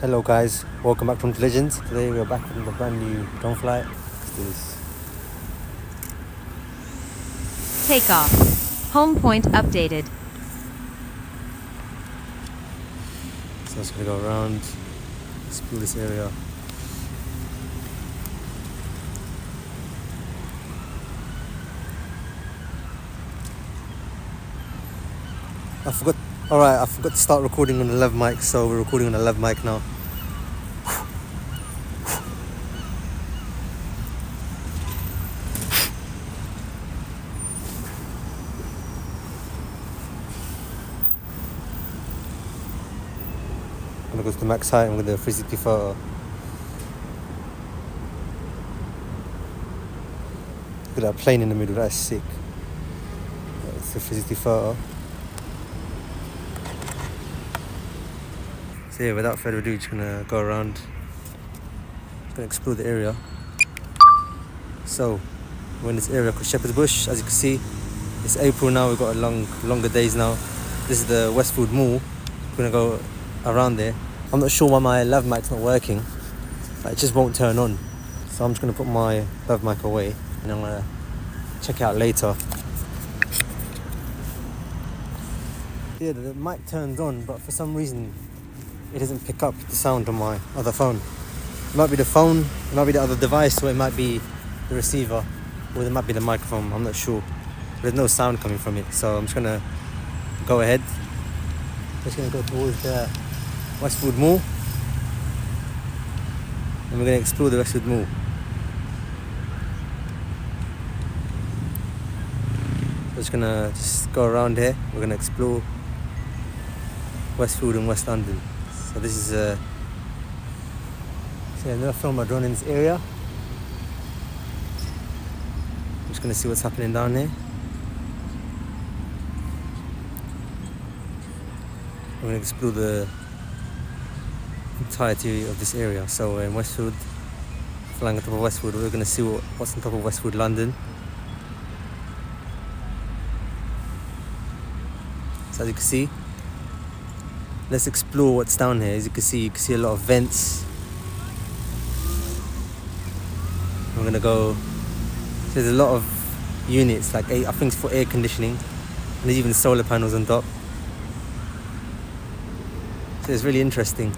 Hello guys, welcome back from Legends. Today we're back on the brand new drone flight. Let's do this. Takeoff. Home point updated. So I'm just gonna go around, explore this area. I forgot to start recording on the lav mic, so we're recording on the lav mic now. I'm gonna go to the max height. I'm gonna do a 360 photo. Look at that plane in the middle, that's sick. It's a 360 photo. So yeah, without further ado, just gonna go around, gonna explore the area. So we're in this area called Shepherd's Bush. As you can see, it's April now, we've got longer days now. This is the Westfield Mall. We're gonna go around there. I'm not sure why my lav mic's not working. Like, it just won't turn on. So I'm just gonna put my lav mic away and I'm gonna check it out later. Yeah, the mic turns on, but for some reason it doesn't pick up the sound on my other phone. It might be the phone, it might be the other device, or it might be the receiver, or it might be the microphone, I'm not sure. There's no sound coming from it, so I'm just gonna go ahead. Just gonna go towards the Westfield Mall, and we're gonna explore the Westfield Mall. Just gonna go around here. We're gonna explore Westfield and West London. So this is I've never filmed my drone in this area. I'm just gonna see what's happening down here. We're gonna explore the entirety of this area. So we're in Westfield, flying on top of Westfield. We're gonna see what's on top of Westfield London. So as you can see, let's explore what's down here. As you can see a lot of vents. I'm gonna go. There's a lot of units, like I think it's for air conditioning, and there's even solar panels on top. So it's really interesting.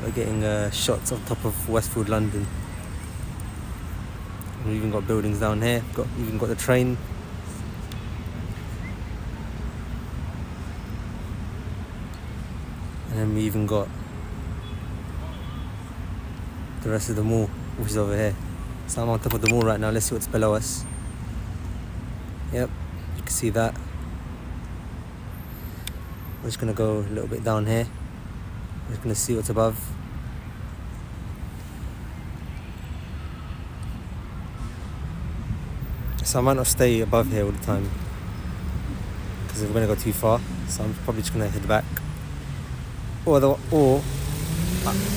We're getting shots on top of Westfield London. And we've even got buildings down here. We've even got the train. And then we even got the rest of the mall, which is over here. So I'm on top of the mall right now. Let's see what's below us. Yep, you can see that. We're just gonna go a little bit down here. We're just gonna see what's above. So I might not stay above here all the time because we're gonna go too far. So I'm probably just gonna head back. Or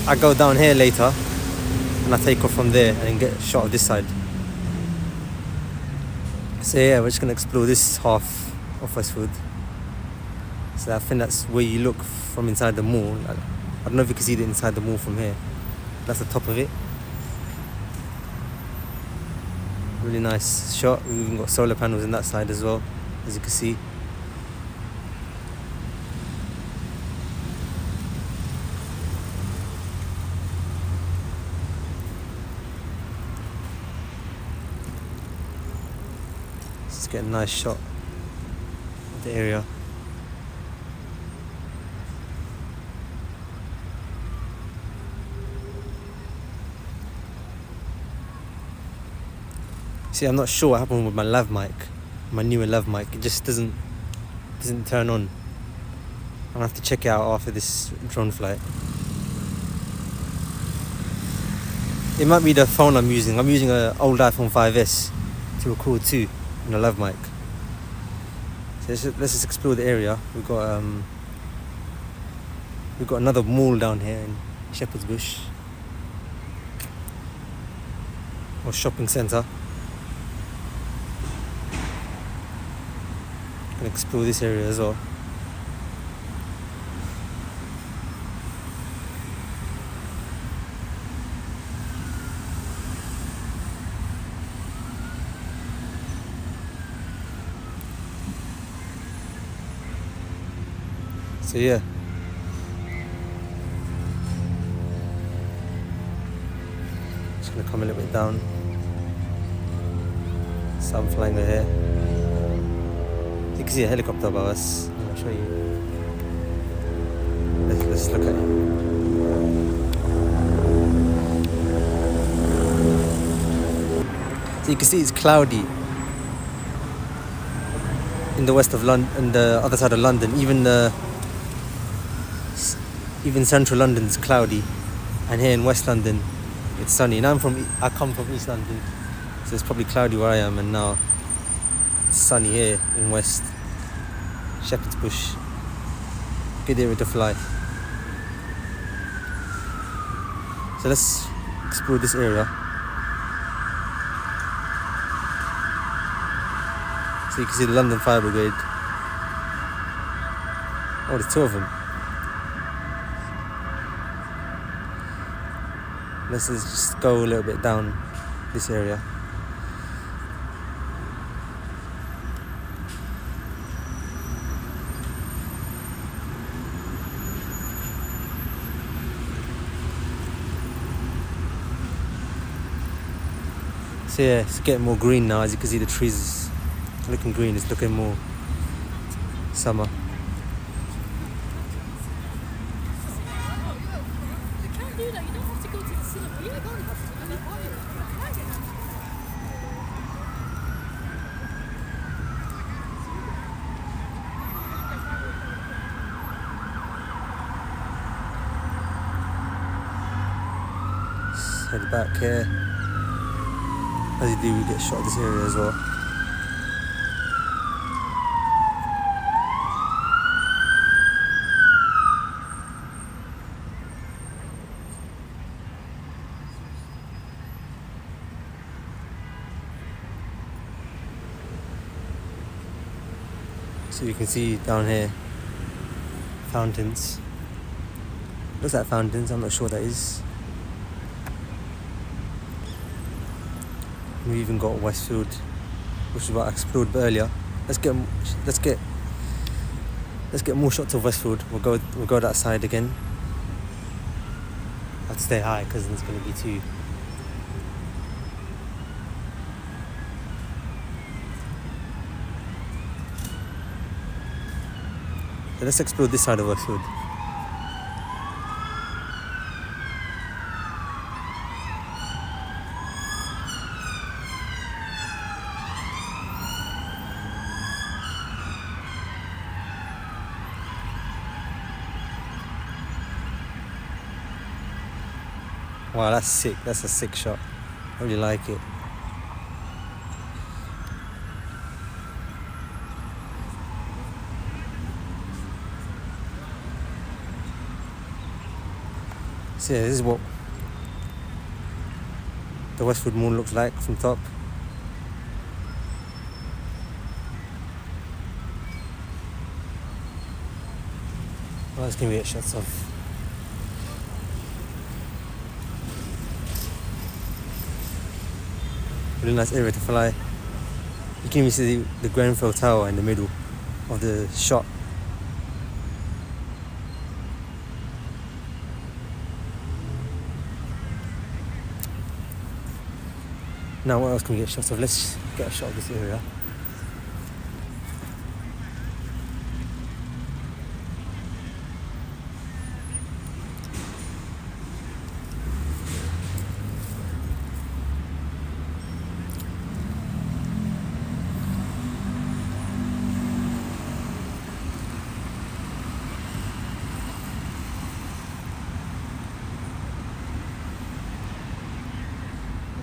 I go down here later and I take off from there and get a shot of this side. So yeah, we're just gonna explore this half of Westfield. So I think that's where you look from inside the mall. I don't know if you can see it inside the mall from here. That's the top of it. Really nice shot. We've even got solar panels on that side as well, as you can see. Just get a nice shot of the area. See, I'm not sure what happened with my lav mic, my newer lav mic. It just doesn't turn on. I'm gonna have to check it out after this drone flight. It might be the phone I'm using. I'm using an old iPhone 5S to record too on a lav mic. So let's just explore the area. We've got another mall down here in Shepherd's Bush, or shopping centre. Gonna explore this area as well. So yeah. Just gonna come a little bit down. Sun flying over here. You can see a helicopter above us. I'll show you. Let's look at it. So you can see it's cloudy in the west of London, and the other side of London. Even central London's cloudy, and here in West London, it's sunny. Now I come from East London, so it's probably cloudy where I am, and now it's sunny here in West. Shepherd's Bush, good area to fly. So let's explore this area. So you can see the London Fire Brigade. Oh, there's two of them. Let's just go a little bit down this area. So yeah, it's getting more green now. As you can see, the trees are looking green. It's looking more summer. Let's head back here. As you do, we get shot of this area as well. So you can see down here, fountains. Looks like fountains, I'm not sure what that is. We even got Westfield, which is what I explored earlier. Let's get more shots of Westfield. We'll go that side again. I have to stay high because it's going to be too. So let's explore this side of Westfield. Wow, that's sick. That's a sick shot. I really like it. So yeah, this is what the Westfield Moon looks like from top. What else can we get shots of? Really nice area to fly. You can even see the Grenfell Tower in the middle of the shot. Now what else can we get shots of? Let's get a shot of this area.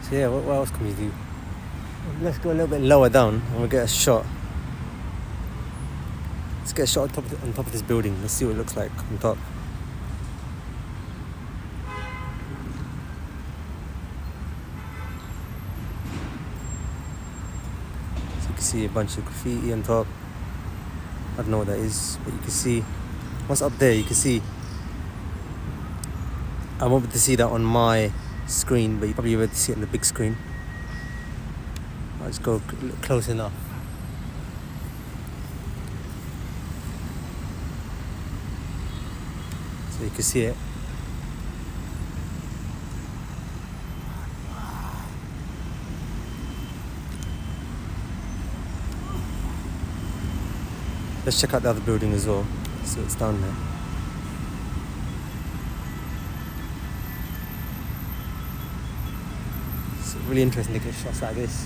So yeah, what else can we do? Let's go a little bit lower down and we'll get a shot. Let's get a shot on top of this building. Let's see what it looks like on top. So you can see a bunch of graffiti on top. I don't know what that is, but you can see once up there, you can see. I won't be able to see that on my screen, but you probably be able to see it on the big screen. I'll just go close enough. you can see it. Let's check out the other building as well. See what's down there. It's really interesting to get shots like this.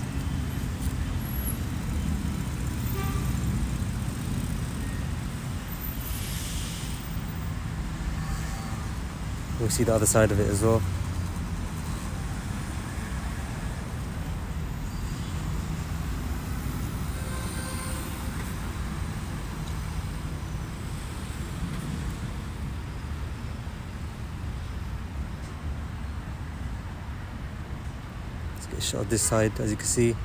We'll see the other side of it as well. Let's get a shot of this side, as you can see.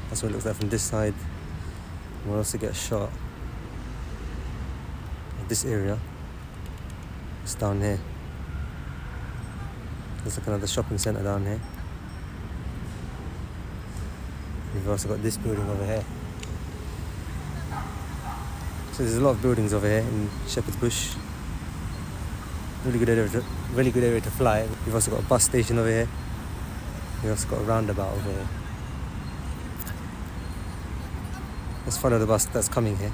That's what it looks like from this side. We'll also get a shot of this area. It's down here. There's like another shopping centre down here. We've also got this building over here. So there's a lot of buildings over here in Shepherd's Bush. Really good area to fly. We've also got a bus station over here. We've also got a roundabout over here. Let's follow the bus that's coming here.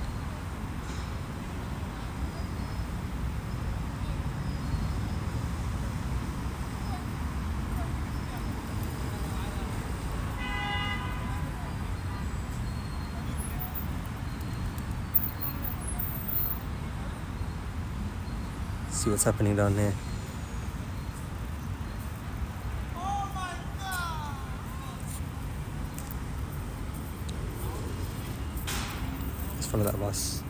See what's happening down here. Let's follow that bus.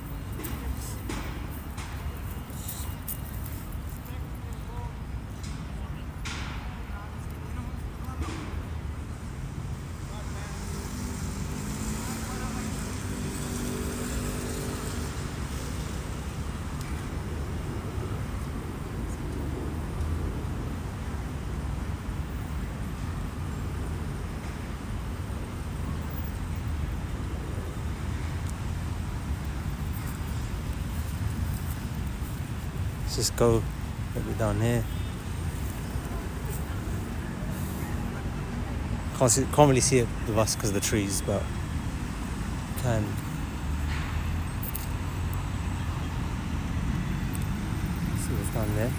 Let's just go maybe down here. Can't really see it, the bus, because of the trees, but can. See what's down there.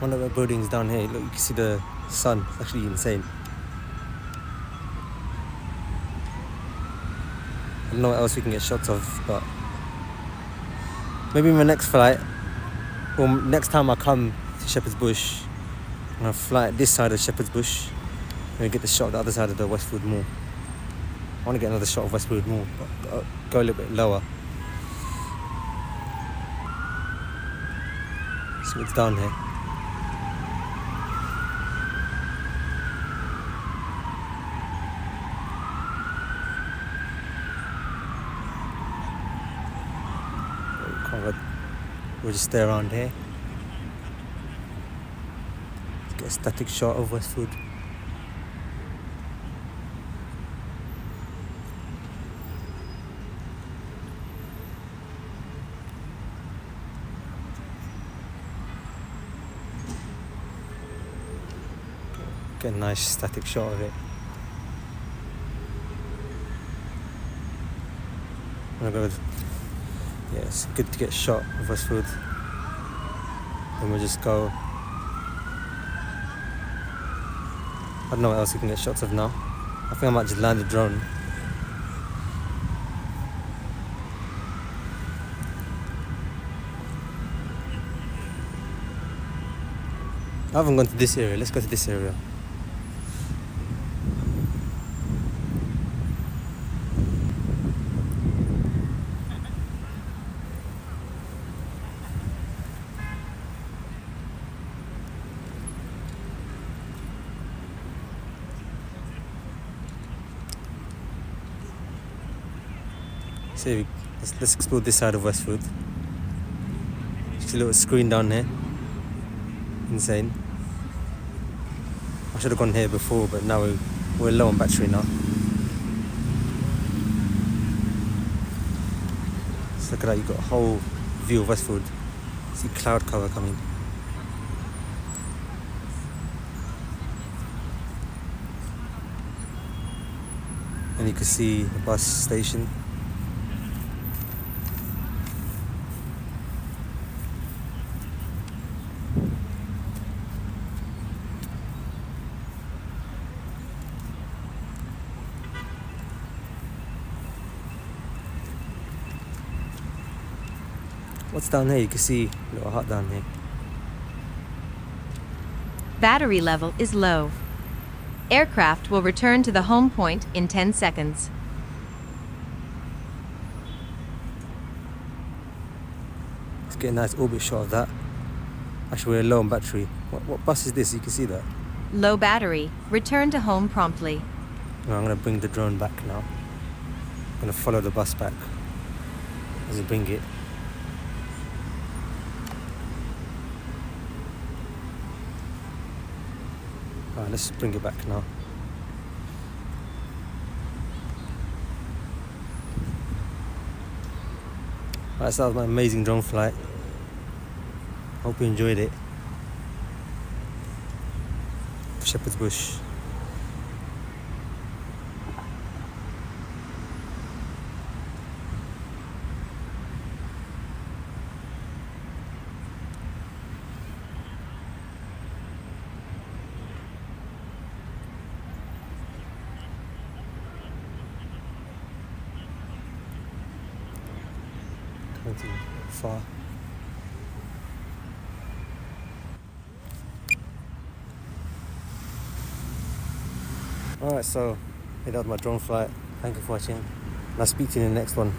One of the buildings down here, look, you can see the sun. It's actually insane. I don't know what else we can get shots of, but maybe my next flight, or next time I come to Shepherd's Bush, I'm gonna fly at this side of Shepherd's Bush and get the shot of the other side of the Westfield Mall. I want to get another shot of Westfield Mall, but go a little bit lower. See what's down here. We'll just stay around here. Get a static shot of Westfield. Get a nice static shot of it. I'm gonna go with, yeah, it's good to get a shot of Westfield. Then we'll just go. I don't know what else we can get shots of now. I think I might just land the drone. I haven't gone to this area. Let's go to this area. So let's explore this side of Westfield. See a little screen down here. Insane. I should have gone here before, but now we're low on battery now. So look at that, you've got a whole view of Westfield. See cloud cover coming. And you can see the bus station. What's down here? You can see a little hut down here. Battery level is low. Aircraft will return to the home point in 10 seconds. Let's get a nice orbit shot of that. Actually, we're low on battery. What bus is this? You can see that. Low battery. Return to home promptly. Now I'm going to bring the drone back now. I'm going to follow the bus back as we bring it. Alright, let's bring it back now. Alright, so that was my amazing drone flight. Hope you enjoyed it. Shepherd's Bush. Going too far. Alright, so that was my drone flight. Thank you for watching. And I'll speak to you in the next one.